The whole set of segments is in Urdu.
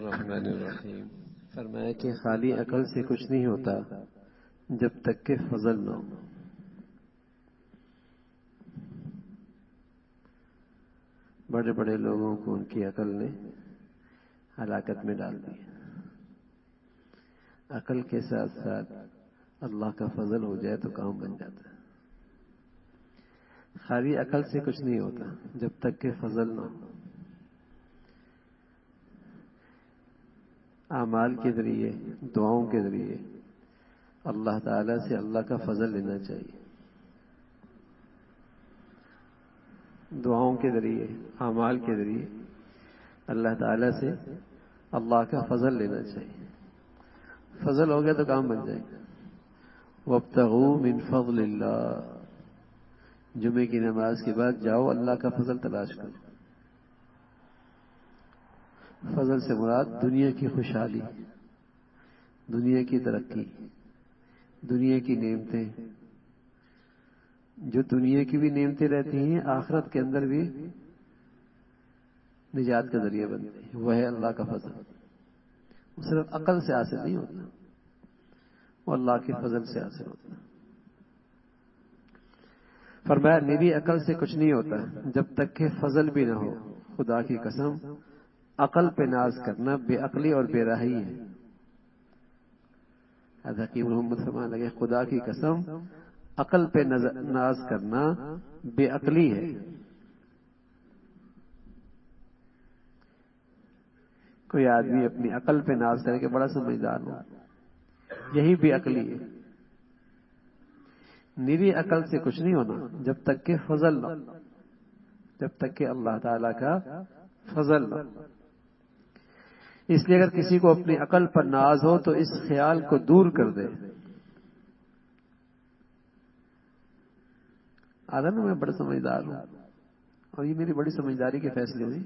الرحمن الرحیم۔ فرمایا کہ خالی عقل سے کچھ نہیں ہوتا جب تک کہ فضل نہ ہو۔ بڑے بڑے لوگوں کو ان کی عقل نے ہلاکت میں ڈال دیا۔ عقل کے ساتھ ساتھ اللہ کا فضل ہو جائے تو کام بن جاتا ہے۔ خالی عقل سے کچھ نہیں ہوتا جب تک کہ فضل نہ ہو۔ اعمال کے ذریعے، دعاؤں کے ذریعے اللہ تعالی سے اللہ کا فضل لینا چاہیے۔ دعاؤں کے ذریعے، اعمال کے ذریعے اللہ تعالی سے اللہ کا فضل لینا چاہیے۔ فضل ہو گیا تو کام بن جائے گا۔ وابتغوا من فضل اللہ، جمعے کی نماز کے بعد جاؤ اللہ کا فضل تلاش کرو۔ فضل سے مراد دنیا کی خوشحالی، دنیا کی ترقی، دنیا کی نعمتیں، جو دنیا کی بھی نعمتیں رہتی ہیں آخرت کے اندر بھی نجات کا ذریعہ بنتی ہے، وہ ہے اللہ کا فضل۔ وہ صرف عقل سے حاصل نہیں ہوتا، وہ اللہ کے فضل سے حاصل ہوتا ہے۔ فرمایا میری عقل سے کچھ نہیں ہوتا جب تک کہ فضل بھی نہ ہو۔ خدا کی قسم عقل پہ ناز کرنا بے عقلی اور بے راہی ہے۔ حکیم محمد فرمانے لگے خدا کی قسم عقل پہ ناز کرنا بے عقلی ہے۔ کوئی آدمی اپنی عقل پہ ناز کرے کہ بڑا سمجھدار ہو، یہی بے عقلی ہے۔ میری عقل سے کچھ نہیں ہونا جب تک کہ فضل نہ، جب تک کہ اللہ تعالی کا فضل نہ۔ اس لیے اگر کسی کو اپنی عقل پر ناز ہو تو اس خیال کو دور کر دے۔ آدھا نا میں بڑا سمجھدار ہوں اور یہ میری بڑی سمجھداری کے فیصلے ہوئی،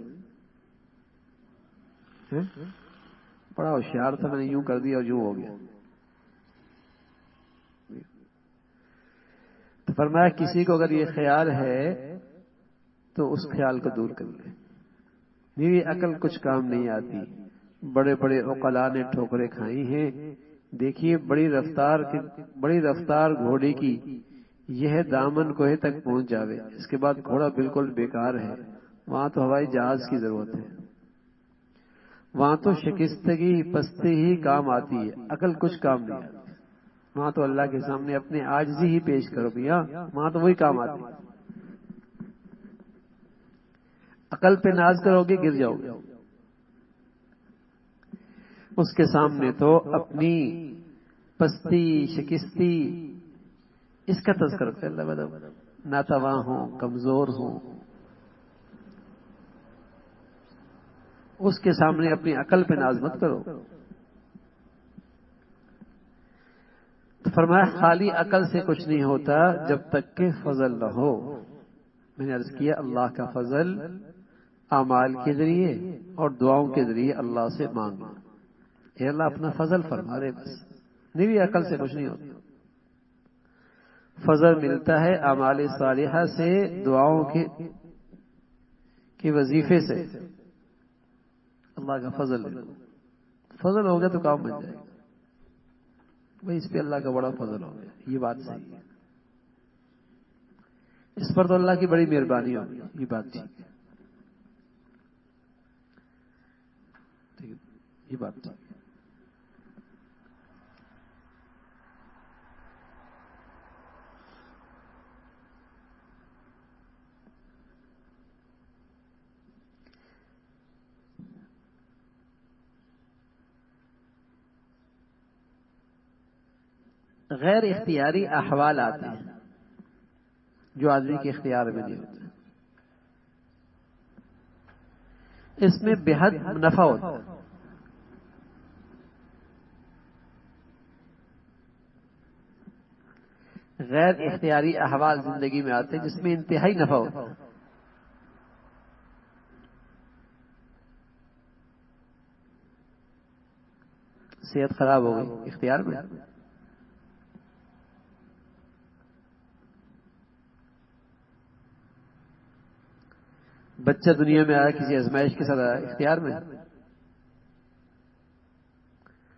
بڑا ہوشیار تھا میں نے یوں کر دیا اور یوں ہو گیا۔ تو فرمایا کسی کو اگر یہ خیال ہے تو اس خیال کو دور کر لے۔ میری عقل کچھ کام نہیں آتی، بڑے بڑے عقلاء نے ٹھوکریں کھائی ہیں۔ دیکھیے بڑی رفتار گھوڑے کی یہ دامن کوہ تک پہنچ جاوے، اس کے بعد گھوڑا بالکل بیکار ہے، وہاں تو ہوائی جہاز کی ضرورت ہے، وہاں تو شکستگی پستی ہی کام آتی ہے، عقل کچھ کام نہیں آتی۔ وہاں تو اللہ کے سامنے اپنے عاجزی ہی پیش کرو بھیا، وہاں تو وہی کام آتی ہے۔ عقل پہ ناز کرو گے گر جاؤ گے۔ اس کے سامنے تو اپنی پستی شکستی اس کا تذکر کر اللہ بدو، ناتواں ہوں، کمزور ہوں، اس کے سامنے اپنی عقل پہ ناز مت کرو۔ تو فرمایا خالی عقل سے کچھ نہیں ہوتا جب تک کہ فضل نہ ہو۔ میں نے عرض کیا اللہ کا فضل اعمال کے ذریعے اور دعاؤں کے ذریعے اللہ سے مانگنا۔ اے اللہ اپنا فضل فرما دے، بس میری عقل سے کچھ نہیں ہوتا۔ فضل ملتا ہے اعمال صالحہ سے، دعاؤں کے وظیفے سے۔ اللہ کا فضل ہے، فضل ہو گیا تو کام بن جائے گا۔ بھائی اس پہ اللہ کا بڑا فضل ہو گیا، یہ بات صحیح ہے، اس پر تو اللہ کی بڑی مہربانی ہوگی، یہ بات ٹھیک ہے، یہ بات ٹھیک ہے۔ غیر اختیاری احوال آتے ہیں جو آدمی کے اختیار میں نہیں ہوتے، اس میں بے حد نفع ہوتا ہے۔ غیر اختیاری احوال زندگی میں آتے ہیں جس میں انتہائی نفع ہوتا ہے۔ صحت خراب ہو گئی، اختیار میں، بچہ دنیا میں آیا کسی ازمائش کے ساتھ آیا، اختیار میں،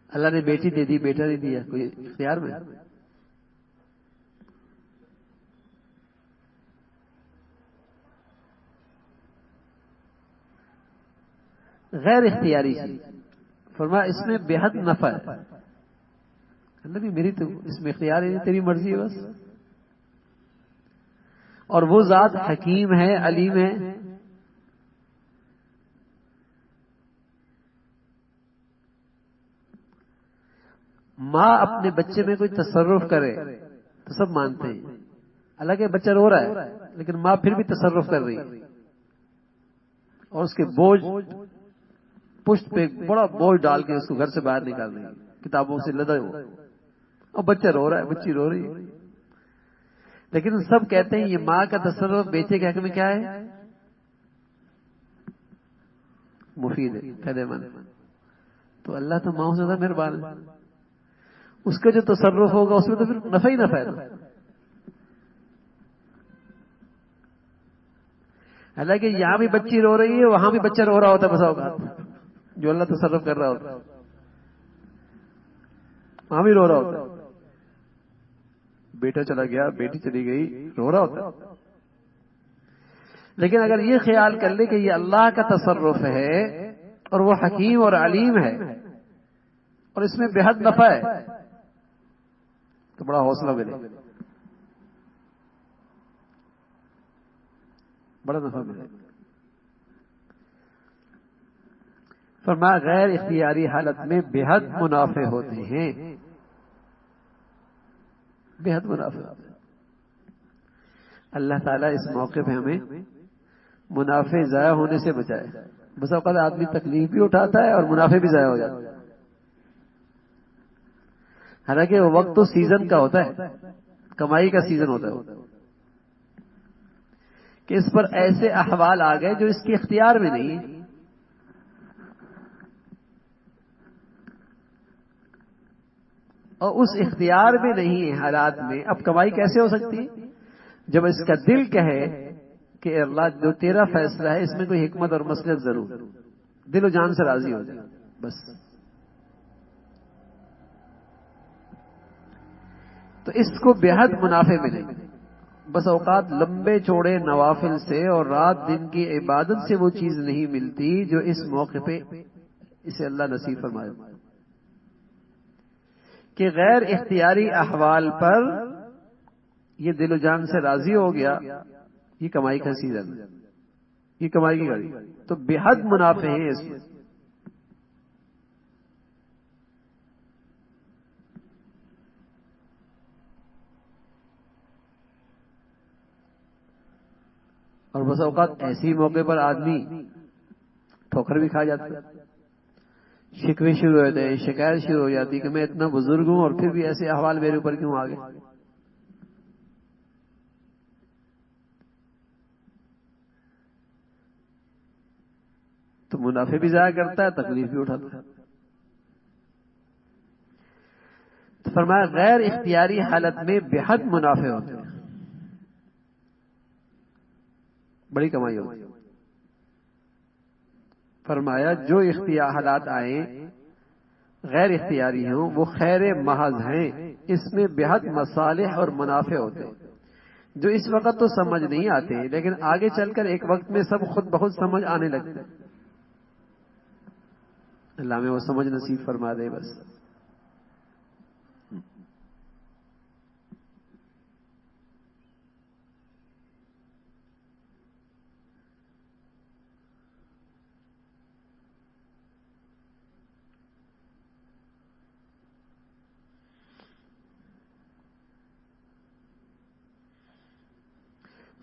اللہ نے بیٹی دے دی، بیٹا نہیں دیا، کوئی اختیار میں؟ غیر اختیاری چیز، فرمایا اس میں بے حد نفع ہے۔ اللہ بھی میری تو اس میں اختیار ہے، تیری مرضی ہے بس۔ اور وہ ذات حکیم ہے، علیم ہے۔ ماں اپنے بچے میں کوئی تصرف کرے تو سب مانتے ہیں، حالانکہ بچہ رو رہا ہے لیکن ماں پھر بھی تصرف کر رہی ہے، اور اس کے بوجھ پشت پہ بڑا بوجھ ڈال کے اس کو گھر سے باہر نکال رہی ہے، کتابوں سے لدا ہوا، اور بچہ رو رہا ہے، بچی رو رہی ہے، لیکن سب کہتے ہیں یہ ماں کا تصرف بیٹے کے حق میں کیا ہے؟ مفید ہے، فائدہ مند۔ تو اللہ تو ماں سے زیادہ مہربان ہے، اس کا جو تصرف ہوگا اس میں تو پھر نفع ہی نفع ہے۔ حالانکہ یہاں بھی بچی رو رہی ہے، وہاں بھی بچہ رو رہا ہوتا ہے بسا اوقات، جو اللہ تصرف کر رہا ہوتا ہے وہاں بھی رو رہا ہوتا ہے، بیٹا چلا گیا، بیٹی چلی گئی، رو رہا ہوتا ہے۔ لیکن اگر یہ خیال کر لے کہ یہ اللہ کا تصرف ہے اور وہ حکیم اور علیم ہے اور اس میں بے حد نفع ہے تو بڑا حوصلہ ملے، بڑا نفع ملے۔ فرمایا غیر اختیاری حالت میں بے حد منافع ہوتے ہیں، بے حد منافع ہوتے ہیں۔ اللہ تعالیٰ اس موقع پہ ہمیں منافع ضائع ہونے سے بچائے۔ بس اوقات آدمی تکلیف بھی اٹھاتا ہے اور منافع بھی ضائع ہو جاتا ہے، حالانکہ وہ وقت تو سیزن کا ہوتا ہے، کمائی کا سیزن ہوتا ہے، کہ اس پر ایسے احوال آ گئے جو اس کے اختیار میں نہیں، اور اس اختیار میں نہیں ہے حالات میں اب کمائی کیسے ہو سکتی ہے؟ جب اس کا دل کہے کہ اللہ جو تیرا فیصلہ ہے اس میں کوئی حکمت اور مصلحت ضرور، دل و جان سے راضی ہو جائے بس۔ تو اس کو بے حد منافع ملے، بس اوقات لمبے چوڑے نوافل سے اور رات دن کی عبادت سے وہ چیز نہیں ملتی جو اس موقع پہ اسے اللہ نصیب فرمائے، کہ غیر اختیاری احوال پر یہ دل و جان سے راضی ہو گیا، یہ کمائی کا سیزن، یہ کمائی کی گاڑی، تو بے حد منافع ہے اس میں۔ اور بس اوقات ایسی موقع پر آدمی ٹھوکر بھی کھا جاتا ہے، شکوے شروع ہوتے ہیں، شکایت شروع ہو جاتی کہ میں اتنا بزرگ ہوں اور پھر بھی ایسے احوال میرے اوپر کیوں آ گئے۔ تو منافع بھی ضائع کرتا ہے، تکلیف بھی اٹھاتا ہے۔ تو فرمایا غیر اختیاری حالت میں بے حد منافع ہوتے ہیں، بڑی کمائی ہوتی ہے۔ فرمایا جو اختیار حالات آئیں غیر اختیاری ہوں وہ خیر محض ہیں، اس میں بے حد مصالح اور منافع ہوتے ہیں جو اس وقت تو سمجھ نہیں آتے، لیکن آگے چل کر ایک وقت میں سب خود بخود سمجھ آنے لگتے ہیں۔ اللہ میں وہ سمجھ نصیب فرما دے بس۔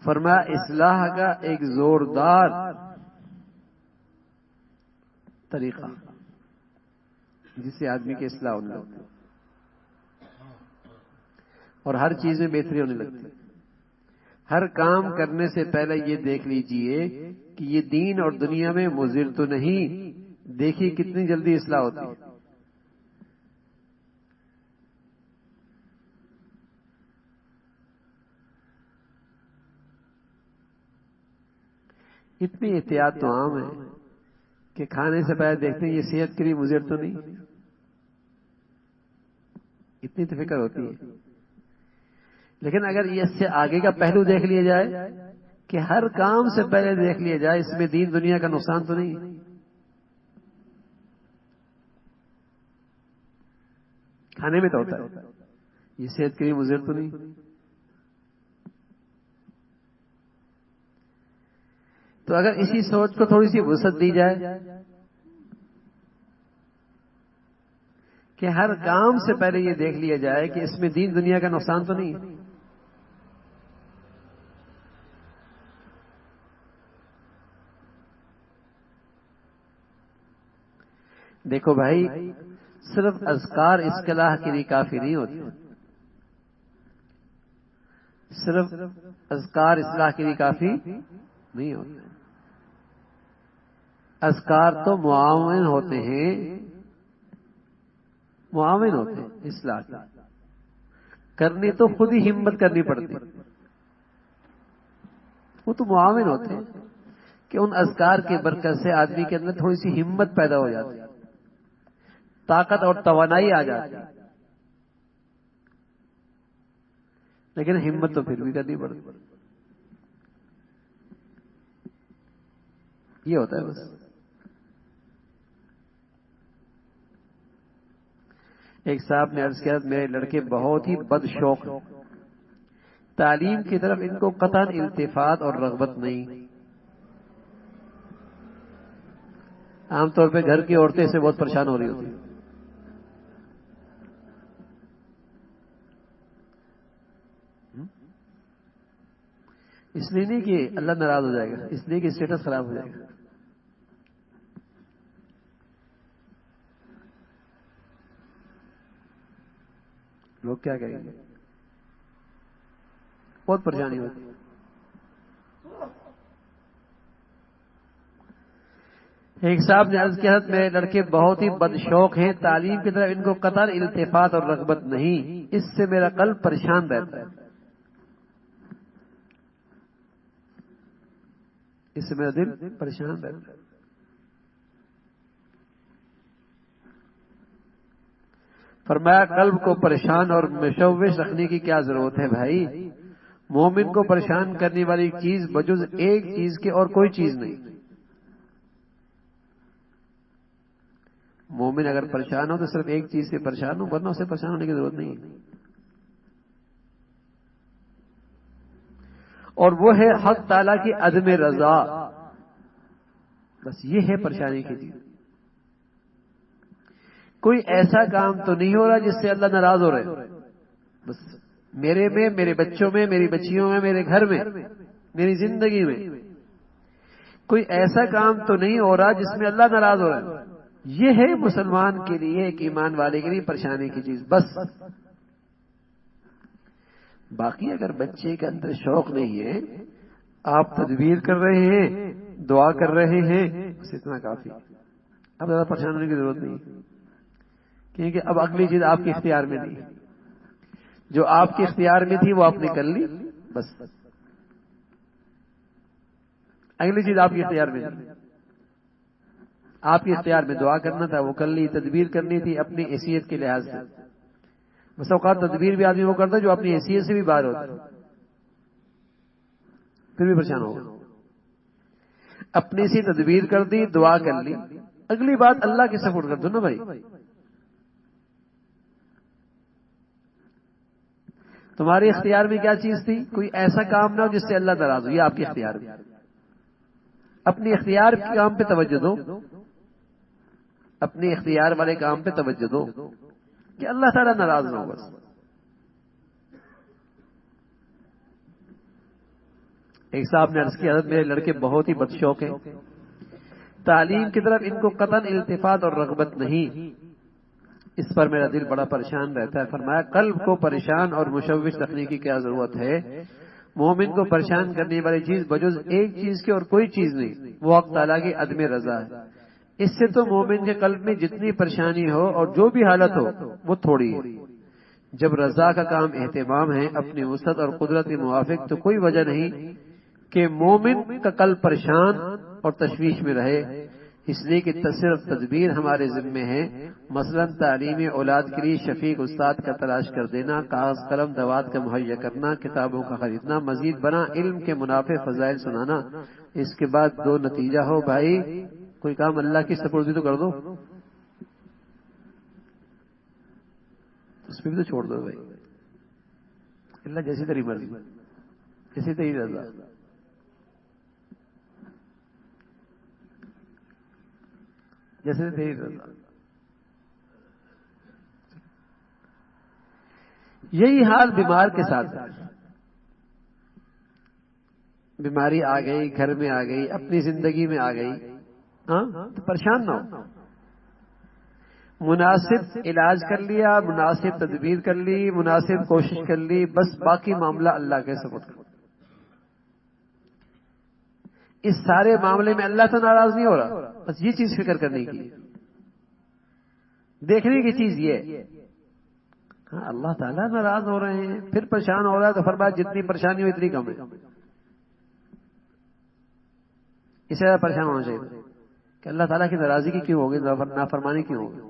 فرمایا اصلاح کا ایک زوردار طریقہ جس سے آدمی کی اصلاح ہونے لگتی اور ہر چیز میں بہتری ہونے لگتی۔ ہر کام کرنے سے پہلے یہ دیکھ لیجئے کہ یہ دین اور دنیا میں مضر تو نہیں، دیکھیے کتنی جلدی اصلاح ہوتی ہے۔ اتنی احتیاط تو عام ہے کہ کھانے سے پہلے دیکھتے ہیں یہ صحت کے لیے مضر تو نہیں، اتنی تو فکر ہوتی ہے. لیکن اگر یہ اس سے آگے کا پہلو دیکھ لیا جائے کہ ہر کام سے پہلے دیکھ لیا جائے اس میں دین دنیا کا نقصان تو نہیں ہے. کھانے میں تو ہوتا ہے، یہ صحت کے لیے مضر تو نہیں. تو اگر اسی سوچ کو تھوڑی سی وسعت دی جائے کہ ہر کام سے پہلے یہ دیکھ لیا جائے کہ اس میں دین دنیا کا نقصان تو نہیں ہے. دیکھو بھائی، صرف اذکار اصطلاح کے لیے کافی نہیں ہوتے. صرف اذکار اصلاح کے لیے کافی نہیں ہوتے. اذکار تو معاون ہوتے ہیں، معاون ہوتے ہیں اصلاح کی. کرنی تو خود ہی ہمت کرنی پڑتی، وہ تو معاون ہوتے ہیں کہ ان اذکار کی برکت سے آدمی کے اندر تھوڑی سی ہمت پیدا ہو جاتی ہے، طاقت اور توانائی آ جاتی ہے. لیکن ہمت تو پھر بھی کرنی پڑتی. یہ ہوتا ہے بس. ایک صاحب نے عرض کیا میرے لڑکے بہت ہی بد شوق ہیں، تعلیم کی طرف ان کو قطعاً التفات اور رغبت نہیں. عام طور پہ گھر کی عورتیں سے بہت پریشان ہو رہی ہوتی ہیں. اس لیے نہیں کہ اللہ ناراض ہو جائے گا، اس لیے کہ اسٹیٹس خراب ہو جائے گا. لوگ کیا کہیں گے، بہت پریشانی ہوتی ہے. ایک صاحب نے عرض کیا میرے لڑکے بہت ہی بد شوق ہیں، تعلیم کی طرف ان کو قطعاً التفات اور رغبت نہیں، اس سے میرا قلب پریشان رہتا ہے. اس سے میرا دل پریشان رہتا ہے. فرمایا قلب کو پریشان اور مشوش رکھنے کی کیا ضرورت ہے بھائی؟ مومن کو پریشان کرنے والی چیز بجز ایک چیز کے اور کوئی چیز نہیں. مومن اگر پریشان ہو تو صرف ایک چیز سے پریشان ہو، ورنہ اسے پریشان ہونے کی ضرورت نہیں ہے. اور وہ ہے حق تعالیٰ کی عدم رضا. بس یہ ہے پریشانی کی چیز. کوئی ایسا کام تو نہیں ہو رہا جس سے اللہ ناراض ہو رہے. بس میرے میں، میرے بچوں میں، میری بچیوں میں، میرے گھر میں، میری زندگی میں کوئی ایسا کام تو نہیں ہو رہا جس میں اللہ ناراض ہو رہا ہے. یہ ہے مسلمان کے لیے، ایک ایمان والے کے لیے پریشانی کی چیز. بس باقی اگر بچے کے اندر شوق نہیں ہے، آپ تدبیر کر رہے ہیں، دعا کر رہے ہیں، بس اتنا کافی. اب زیادہ پریشان ہونے کی ضرورت نہیں، کیونکہ اب اگلی چیز آپ کے اختیار میں نہیں. جو آپ کے اختیار میں تھی وہ آپ نے کر لی، بس اگلی چیز آپ کے اختیار میں نہیں. آپ کے اختیار میں دعا کرنا تھا وہ کر لی، تدبیر کرنی تھی اپنی حیثیت کے لحاظ سے. بس اوقات تدبیر بھی آدمی وہ کرتا ہے جو اپنی حیثیت سے بھی باہر ہوتا ہے، پھر بھی پریشان ہوگا. اپنی سی تدبیر کر دی، دعا کر لی، اگلی بات اللہ کے سپورٹ کر دو نا بھائی. تمہارے اختیار میں کیا چیز تھی؟ کوئی ایسا کام نہ ہو جس سے اللہ ناراض ہو، یہ آپ کے اختیار میں. اپنی اختیار کے کام پہ توجہ دو، اپنے اختیار والے کام پہ توجہ دو کہ اللہ تعالیٰ ناراض نہ ہو. بس ایک صاحب نے عرض کیا حضرت میرے لڑکے بہت ہی بد شوق ہیں، تعلیم کی طرف ان کو قطعاً التفات اور رغبت نہیں، اس پر میرا دل بڑا پریشان رہتا ہے. فرمایا قلب کو پریشان اور مشوش رکھنے کی کیا ضرورت ہے؟ مومن کو پریشان کرنے والی چیز بجز ایک چیز کی اور کوئی چیز نہیں، وہ حق تعالیٰ کی عدم رضا ہے. اس سے تو مومن کے قلب میں جتنی پریشانی ہو اور جو بھی حالت ہو وہ تھوڑی ہے. جب رضا کا کام اہتمام ہے اپنی وسعت اور قدرت کے موافق، تو کوئی وجہ نہیں کہ مومن کا قلب پریشان اور تشویش میں رہے. اس لیے کہ صرف تدبیر ہمارے ذمے ہے، مثلا تعلیم اولاد کے لیے شفیق استاد کا تلاش کر دینا، کاغذ قلم دوات کا مہیا کرنا، کتابوں کا خریدنا، مزید برآں علم کے منافع فضائل سنانا، اس کے بعد دو نتیجہ ہو بھائی کوئی کام اللہ کی سپردی تو کر دو، اس پہ بھی تو چھوڑ دو بھائی، اللہ جیسی تیری مرضی، جیسی تیری رضا۔ جیسے تیری رضا۔ یہی حال بیمار کے ساتھ ہے، بیماری آ گئی، گھر میں آ گئی، اپنی زندگی میں آ گئی، ہاں تو پریشان نہ ہو، مناسب علاج کر لیا، مناسب تدبیر کر لی، مناسب کوشش کر لی، بس باقی معاملہ اللہ کے سپرد کرو۔ اس سارے معاملے میں اللہ تو ناراض نہیں ہو رہا، بس یہ چیز فکر کرنے کی، دیکھنے کی چیز یہ، ہاں اللہ تعالیٰ ناراض ہو رہے ہیں، پھر پریشان ہو رہا ہے تو فرمایا جتنی پریشانی ہو اتنی کم ہے، اس سے زیادہ پریشان ہونا چاہیے کہ اللہ تعالیٰ کی ناراضگی کیوں ہوگی، نافرمانی کیوں ہوگی۔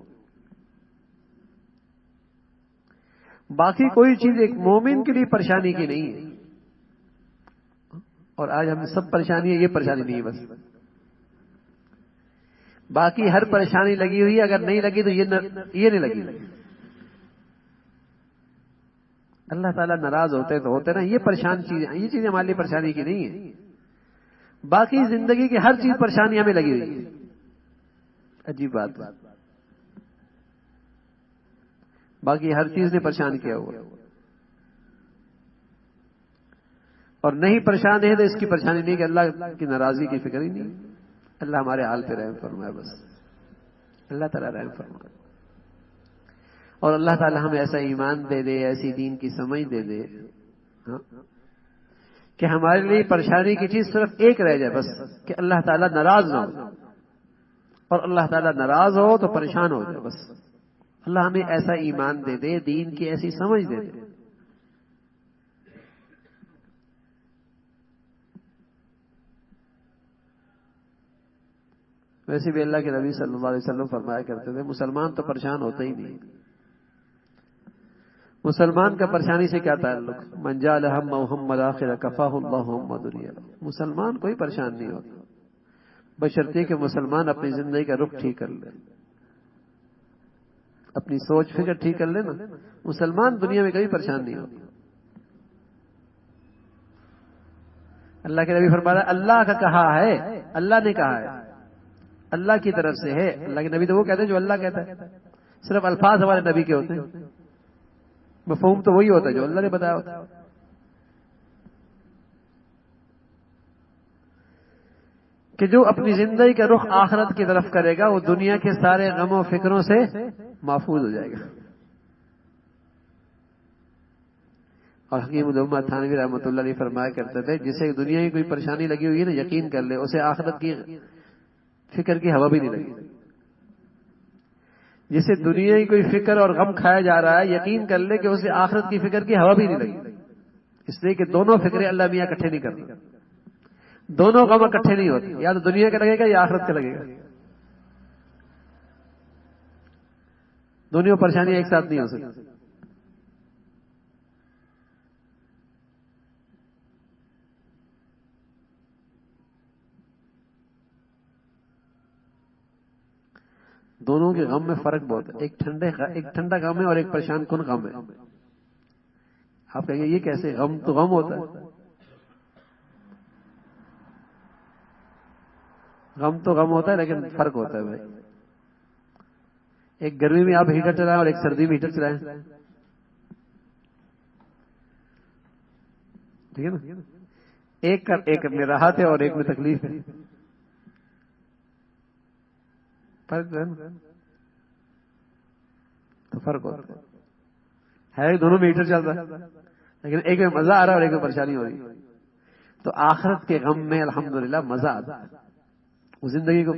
باقی کوئی چیز ایک مومن کے لیے پریشانی کی نہیں ہے، اور آج ہم سب پریشانی ہے، یہ پریشانی نہیں ہے بس، باقی ہر پریشانی لگی ہوئی ہے، اگر نہیں لگی تو یہ نہیں لگی۔ اللہ تعالیٰ ناراض ہوتے تو ہوتے نا، یہ پریشان چیزیں، یہ چیزیں ہمارے لیے پریشانی کی نہیں ہے، باقی زندگی کی ہر چیز پریشانی ہمیں لگی ہوئی ہے۔ عجیب بات ہے، باقی ہر چیز نے پریشان کیا ہوا، اور نہیں پریشان ہے تو اس کی پریشانی نہیں کہ اللہ کی ناراضگی کی فکر ہی نہیں۔ اللہ ہمارے حال پہ رحم فرمائے، بس اللہ تعالیٰ رحم فرمائے، اور اللہ تعالیٰ ہمیں ایسا ایمان دے دے، ایسی دین کی سمجھ دے دے کہ ہمارے لیے پریشانی کی چیز صرف ایک رہ جائے، بس کہ اللہ تعالیٰ ناراض نہ ہو، اور اللہ تعالیٰ ناراض ہو تو پریشان ہو جائے، بس اللہ ہمیں ایسا ایمان دے دے، دین کی ایسی سمجھ دے دے۔ ویسے بھی اللہ کے نبی صلی اللہ علیہ وسلم فرمایا کرتے تھے مسلمان تو پریشان ہوتا ہی نہیں، مسلمان کا پریشانی سے کیا تعلق، من جعل همه هم الاخرة كفاه الله هم دنیا، مسلمان کوئی پریشان نہیں ہوتا بشرطے کہ مسلمان اپنی زندگی کا رخ ٹھیک کر لے، اپنی سوچ فکر ٹھیک کر لے نا، مسلمان دنیا میں کبھی پریشان نہیں ہوتا۔ اللہ کے نبی فرمایا اللہ کا کہا ہے، اللہ نے کہا ہے، اللہ کی طرف سے ہے، اللہ کے نبی تو وہ کہتے ہیں جو اللہ کہتا ہے، صرف الفاظ ہمارے نبی کے ہوتے ہیں، مفہوم تو وہی ہوتا ہے جو اللہ نے بتایا ہوتا ہے۔ کہ جو اپنی زندگی کا رخ آخرت کی طرف کرے گا وہ دنیا کے سارے غم و فکروں سے محفوظ ہو جائے گا۔ اور حکیم الامہ تھانوی رحمۃ اللہ علیہ فرمایا کرتے تھے جسے دنیا کی کوئی پریشانی لگی ہوئی ہے نا، یقین کر لے اسے آخرت کی فکر کی ہوا بھی نہیں لگی۔ جسے دنیا کی کوئی فکر اور غم کھایا جا رہا ہے، یقین کر لے کہ اسے آخرت کی فکر کی ہوا بھی نہیں لگی، اس لیے کہ دونوں فکریں اللہ میاں اکٹھے نہیں کرتے، دونوں غم اکٹھے نہیں ہوتے، یا تو دنیا کا لگے گا یا آخرت کا لگے گا، دونوں پریشانیاں ایک ساتھ نہیں ہو سکتی۔ دونوں کے غم میں فرق بہت ہے، ایک ٹھنڈا غم ہے اور ایک پریشان کن غم ہے۔ آپ کہیں گے یہ کیسے، غم تو غم ہوتا ہے، غم تو غم ہوتا ہے لیکن فرق ہوتا ہے بھائی، ایک گرمی میں آپ ہیٹر چلائیں اور ایک سردی میں ہیٹر چلائیں، ٹھیک ہے نا، ایک میں راحت ہے اور ایک میں تکلیف ہے، فرق ہے نا، تو فرق ہوتا ہے، دونوں میں ہیٹر چل رہا ہے لیکن ایک میں مزہ آ رہا ہے اور ایک میں پریشانی ہو رہی ہے۔ تو آخرت کے غم میں الحمدللہ مزہ آتا ہے، وہ زندگی کو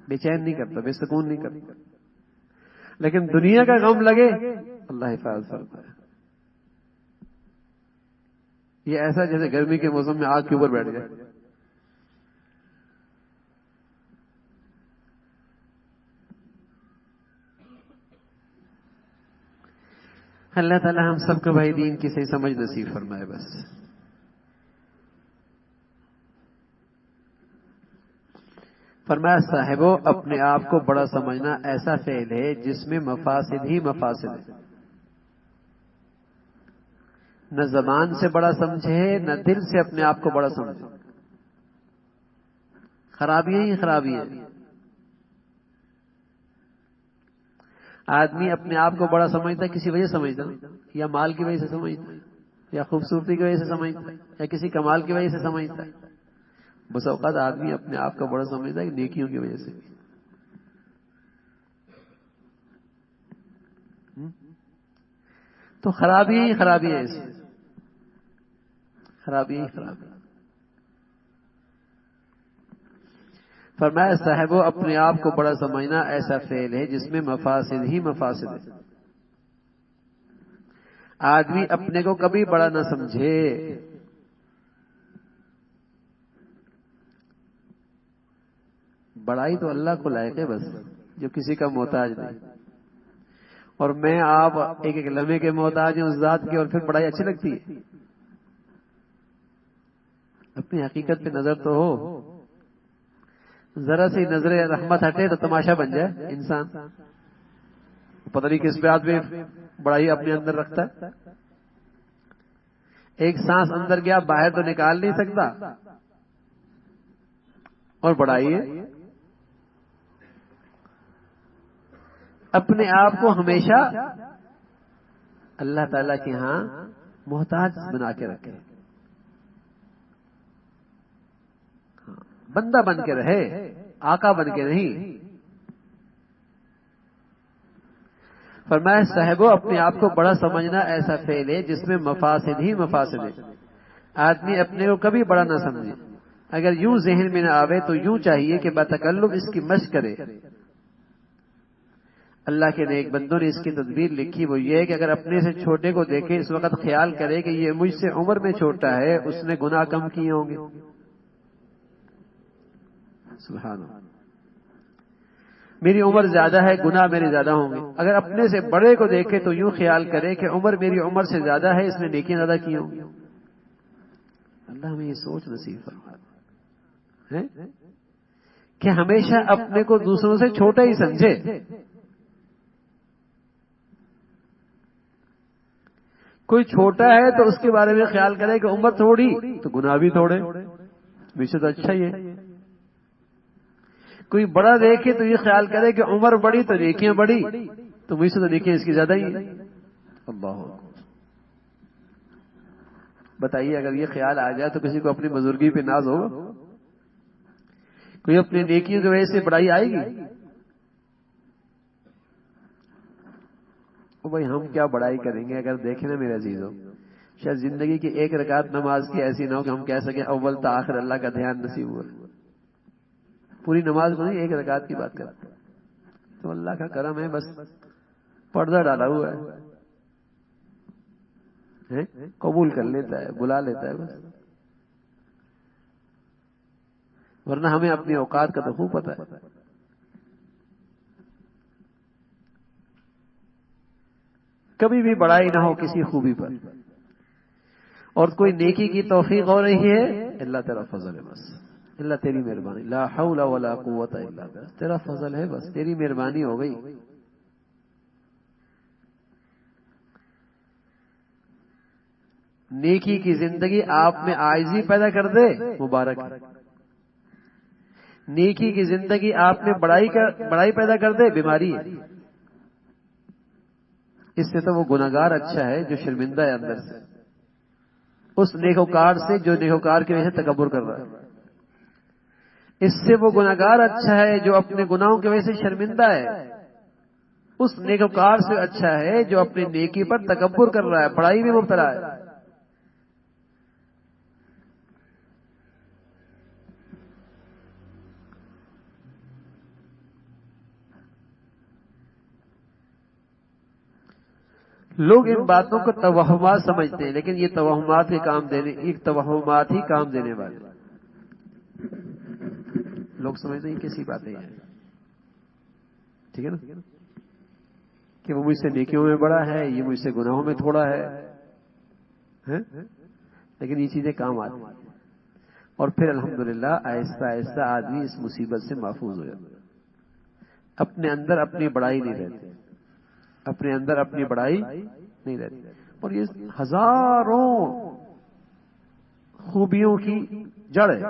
بے چین نہیں کرتا، بے سکون نہیں کرتا، لیکن دنیا کا غم لگے اللہ حفاظت کرتا ہے، یہ ایسا جیسے گرمی کے موسم میں آگ کے اوپر بیٹھ گئے، اللہ تعالی ہم سب کو بھائی دین کی صحیح سمجھ نصیب فرمائے بس. فرمایا صاحبو اپنے آپ کو بڑا سمجھنا ایسا فعل ہے جس میں مفاسد ہی مفاسد ہے. نہ زبان سے بڑا سمجھے نہ دل سے اپنے آپ کو بڑا سمجھے. خرابیاں ہی خرابی ہے. آدمی اپنے آپ کو بڑا سمجھتا ہے کسی وجہ سے سمجھتا ہے، یا مال کی وجہ سے سمجھتا ہے، یا خوبصورتی کی وجہ سے سمجھتا ہے، یا کسی کمال کی وجہ سے سمجھتا ہے. بس اوقات آدمی اپنے آپ کو بڑا سمجھتا ہے نیکیوں کی وجہ سے. تو خرابی ہی خرابی ہے، اس خرابی ہی خرابی. فرمایا صاحبو اپنے آپ کو بڑا سمجھنا ایسا فعل ہے جس میں مفاسد ہی مفاسد ہے. آدمی اپنے کو کبھی بڑا نہ سمجھے. بڑائی تو اللہ کو لائق ہے بس، جو کسی کا محتاج نہیں. اور میں آپ ایک ایک لمحے کے محتاج ہیں اس ذات کی، اور پھر بڑائی اچھی لگتی ہے. اپنی حقیقت پہ نظر تو ہو. ذرا سی نظر رحمت ہٹے تو تماشا بن جائے انسان. پتہ نہیں کس بات پہ بڑائی اپنے اندر رکھتا ہے. ایک سانس اندر گیا باہر تو نکال نہیں سکتا، اور بڑائی ہے. اپنے آپ کو ہمیشہ اللہ تعالی کے ہاں محتاج بنا کے رکھے. بندہ بن کے رہے، آقا بن کے نہیں. فرمایا صاحبو اپنے آپ کو بڑا سمجھنا ایسا فعل ہے جس میں مفاسد ہی مفاسد ہے. آدمی اپنے کو کبھی بڑا نہ سمجھے. اگر یوں ذہن میں نہ آوے تو یوں چاہیے کہ بتکلف اس کی مشق کرے. اللہ کے نیک بندوں نے اس کی تدبیر لکھی، وہ یہ ہے کہ اگر اپنے سے چھوٹے کو دیکھے اس وقت خیال کرے کہ یہ مجھ سے عمر میں چھوٹا ہے، اس نے گناہ کم کیے ہوں گے. سبحان اللہ. میری عمر زیادہ ہے، گناہ میرے زیادہ ہوں گے. اگر اپنے سے بڑے کو دیکھے تو یوں خیال کرے کہ عمر میری عمر سے زیادہ ہے، اس نے نیکیاں زیادہ کی ہوں گی. اللہ ہمیں یہ سوچ نصیب فرمائے کہ ہمیشہ اپنے کو دوسروں سے چھوٹا ہی سمجھے. کوئی چھوٹا ہے تو اس کے بارے میں خیال کرے کہ عمر تھوڑی تو گناہ بھی تھوڑے، مجھ سے تو اچھا ہی ہے. کوئی بڑا دیکھے تو یہ خیال کرے کہ عمر بڑی تو نیکیاں بڑی، تو مجھ سے تو نیکیاں اس کی زیادہ ہی ہیں. اللہ بتائیے اگر یہ خیال آ جائے تو کسی کو اپنی بزرگی پہ ناز ہوگا؟ کوئی اپنی نیکیوں کی وجہ سے بڑائی آئے گی؟ بھائی ہم کیا بڑائی کریں گے؟ اگر دیکھیں نا میرے عزیزوں، شاید زندگی کی ایک رکعت نماز کی ایسی نہ ہو کہ ہم کہہ سکیں اول تا آخر اللہ کا دھیان نصیب ہوا. پوری نماز کو نہیں، ایک رکعت کی بات کرتے تو اللہ کا کرم ہے، بس پردہ ڈالا ہوا ہے، قبول کر لیتا ہے، بلا لیتا ہے بس. ورنہ ہمیں اپنی اوقات کا تو خوب پتہ ہے. کبھی بھی بڑائی نہ ہو کسی خوبی پر، اور کوئی نیکی کی توفیق ہو رہی ہے اللہ تیرا فضل ہے بس، اللہ تیری مہربانی. لا حول ولا قوت الا باللہ، تیرا فضل ہے بس، تیری مہربانی ہو گئی. نیکی کی زندگی آپ میں عاجزی پیدا کر دے مبارک ہے. نیکی کی زندگی آپ میں بڑائی پیدا کر دے بیماری ہے. اس سے تو وہ گناہگار اچھا ہے جو شرمندہ ہے اندر سے، اس نیکوکار سے جو نیکوکار کی وجہ سے تکبر کر رہا ہے. اس سے وہ گناہگار اچھا ہے جو اپنے گناہوں کی وجہ سے شرمندہ ہے. اس نیکوکار سے اچھا ہے جو اپنی نیکی پر تکبر کر رہا ہے، بڑائی میں مبتلا ہے. لوگ ان باتوں کو توہمات سمجھتے ہیں، لیکن یہ توہمات ہی کام دینے والے. لوگ سمجھتے ہیں کیسی باتیں ہیں، ٹھیک ہے نا. کہ وہ مجھ سے نیکیوں میں بڑا ہے، یہ مجھ سے گناہوں میں تھوڑا ہے، لیکن یہ چیزیں کام آتی ہیں، اور پھر الحمدللہ آہستہ آہستہ آدمی اس مصیبت سے محفوظ ہو جاتا ہے۔ اپنے اندر اپنی بڑائی نہیں رہتی، اپنے اندر اپنی بڑائی نہیں رہتی، اور یہ ہزاروں خوبیوں کی جڑ ہے۔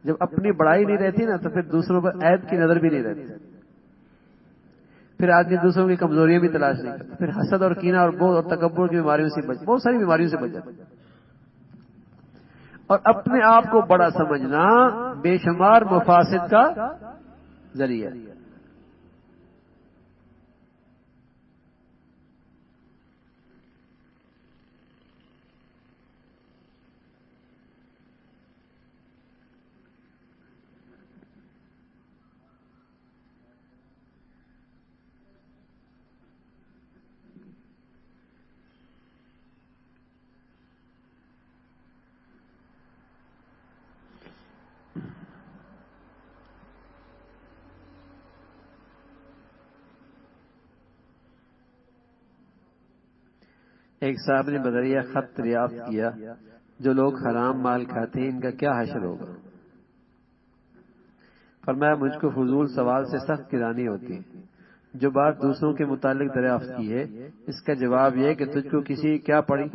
جب اپنی بڑائی نہیں رہتی نا تو پھر دوسروں پر عیب کی نظر بھی نہیں رہتی، پھر آدمی دوسروں کی کمزوریاں بھی تلاش نہیں کرتا، پھر حسد اور کینہ اور بغض اور تکبر کی بیماریوں سے بہت ساری بیماریوں سے بچ جاتا ہے۔ اور اپنے آپ کو بڑا سمجھنا بے شمار مفاسد کا ذریعہ۔ ایک صاحب نے بدریہ خط دریافت کیا، جو لوگ حرام مال کھاتے ہیں ان کا کیا حشر ہوگا؟ فرمایا مجھ کو فضول سوال سے سخت گرانی ہوتی ہے۔ جو بات دوسروں کے متعلق دریافت کی ہے اس کا جواب یہ کہ تجھ کو کسی کیا پڑی،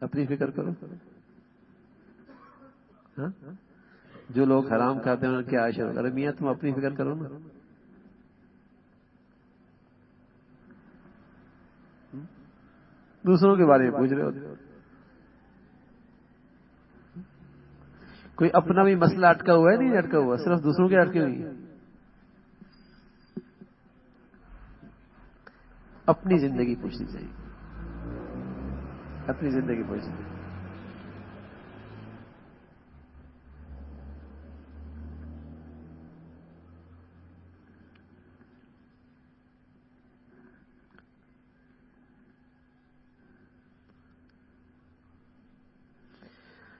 اپنی فکر کرو۔ جو لوگ حرام کھاتے ہیں ان کا کیا حشر ہوگا؟ ارے میاں تم اپنی فکر کرو نا۔ دوسروں کے بارے میں پوچھ رہے ہوتے، کوئی اپنا بھی مسئلہ اٹکا ہوا ہے؟ نہیں اٹکا ہوا، صرف دوسروں کے اٹکے ہوئی۔ اپنی زندگی پوچھنی چاہیے، اپنی زندگی پوچھنی چاہیے۔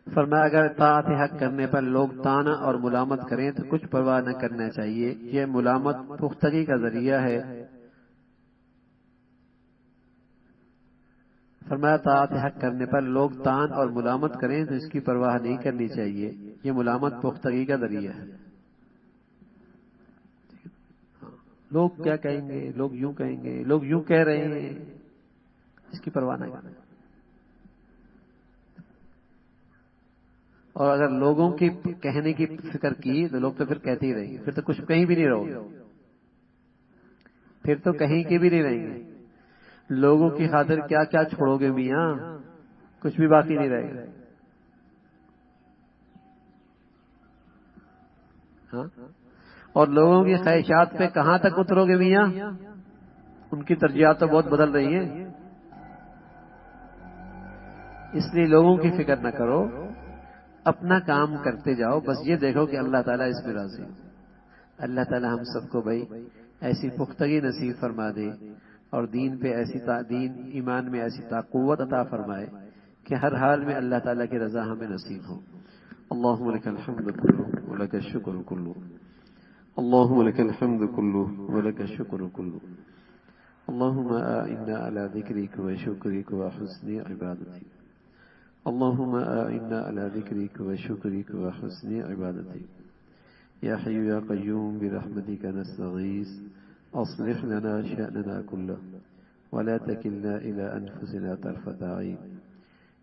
فرمایا اگر اطاعت حق کرنے پر لوگ طعنہ اور ملامت کریں تو کچھ پرواہ نہ کرنا چاہیے، یہ ملامت پختگی کا ذریعہ ہے۔ فرمایا اطاعت حق کرنے پر لوگ طعن اور ملامت کریں تو اس کی پرواہ نہیں کرنی چاہیے، یہ ملامت پختگی کا ذریعہ ہے۔ لوگ کیا کہیں گے، لوگ یوں کہیں گے، لوگ یوں کہہ رہے ہیں، اس کی پرواہ نہ کرنا۔ اور اگر لوگوں کی کہنے کی فکر کی تو لوگ تو پھر کہتے ہی رہیں گے، پھر تو کچھ کہیں بھی نہیں رہو گے، پھر تو کہیں کے بھی نہیں رہیں گے۔ لوگوں کی خاطر کیا کیا چھوڑو گے میاں، کچھ بھی باقی نہیں رہے گا۔ ہاں، اور لوگوں کی خواہشات پہ کہاں تک اترو گے میاں، ان کی ترجیحات تو بہت بدل رہی ہیں۔ اس لیے لوگوں کی فکر نہ کرو، اپنا کام کرتے جاؤ، بس یہ دیکھو کہ اللہ تعالیٰ اس میں راضی ہے۔ اللہ تعالیٰ ہم سب کو بھائی ایسی پختگی نصیب فرما دے، اور دین پہ ایسی دین ایمان میں ایسی قوت عطا فرمائے کہ ہر حال میں اللہ تعالیٰ کی رضا ہمیں نصیب ہو۔ اللہم لک الحمد کلہ ولک الشکر کلہ، اللہم لک الحمد کلہ ولک الشکر کلہ، اللہم اعنا علی ذکرک و شکرک و حسن عبادتک، اللهم أعنا على ذكرك وشكرك وحسن عبادتك، يا حي يا قيوم برحمتك نستغيث، أصلح لنا شأننا كله ولا تكلنا إلى أنفسنا طرفة عين،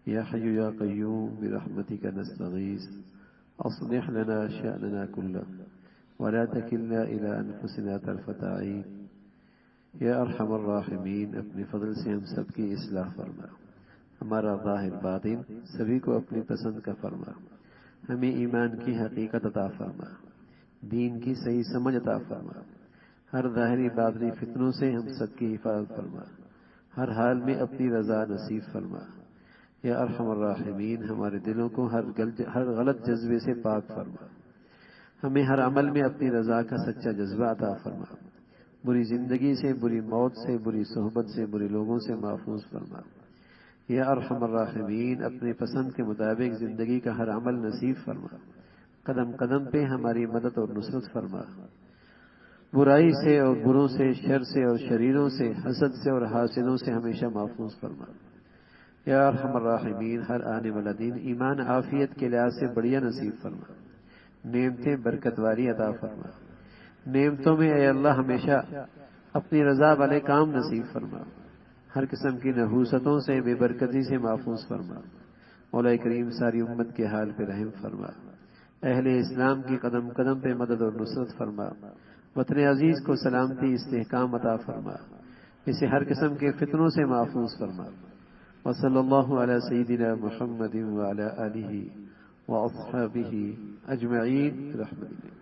يا حي يا قيوم برحمتك نستغيث، أصلح لنا شأننا كله ولا تكلنا إلى أنفسنا طرفة عين، يا أرحم الراحمين اپنے فضل سے ہم سب کی اصلاح فرما، ہمارا ظاہر باطن سبھی کو اپنی پسند کا فرما، ہمیں ایمان کی حقیقت عطا فرما، دین کی صحیح سمجھ عطا فرما، ہر ظاہری باطنی فتنوں سے ہم سب کی حفاظت فرما، ہر حال میں اپنی رضا نصیب فرما، یا ارحم الراحمین ہمارے دلوں کو ہر غلط جذبے سے پاک فرما، ہمیں ہر عمل میں اپنی رضا کا سچا جذبہ عطا فرما، بری زندگی سے، بری موت سے، بری صحبت سے، بری لوگوں سے محفوظ فرما، یا ارحم الراحمین اپنے پسند کے مطابق زندگی کا ہر عمل نصیب فرما، قدم قدم پہ ہماری مدد اور نصرت فرما، برائی سے اور بروں سے، شر سے اور شریروں سے، حسد سے اور حاسدوں سے ہمیشہ محفوظ فرما۔ یا ارحم الراحمین، ہر آنے والا دن ایمان عافیت کے لحاظ سے بڑھیا نصیب فرما، نعمتیں برکت والی عطا فرما۔ نعمتوں میں اے اللہ ہمیشہ اپنی رضا والے کام نصیب فرما، ہر قسم کی نحوستوں سے، بے برکتی سے محفوظ فرما۔ مولا کریم ساری امت کے حال پہ رحم فرما، اہل اسلام کی قدم قدم پہ مدد اور نصرت فرما، وطن عزیز کو سلامتی استحکام عطا فرما، اسے ہر قسم کے فتنوں سے محفوظ فرما۔ وصلی اللہ علی سیدنا محمد وعلی آلہ واصحابہ اجمعین برحمتک۔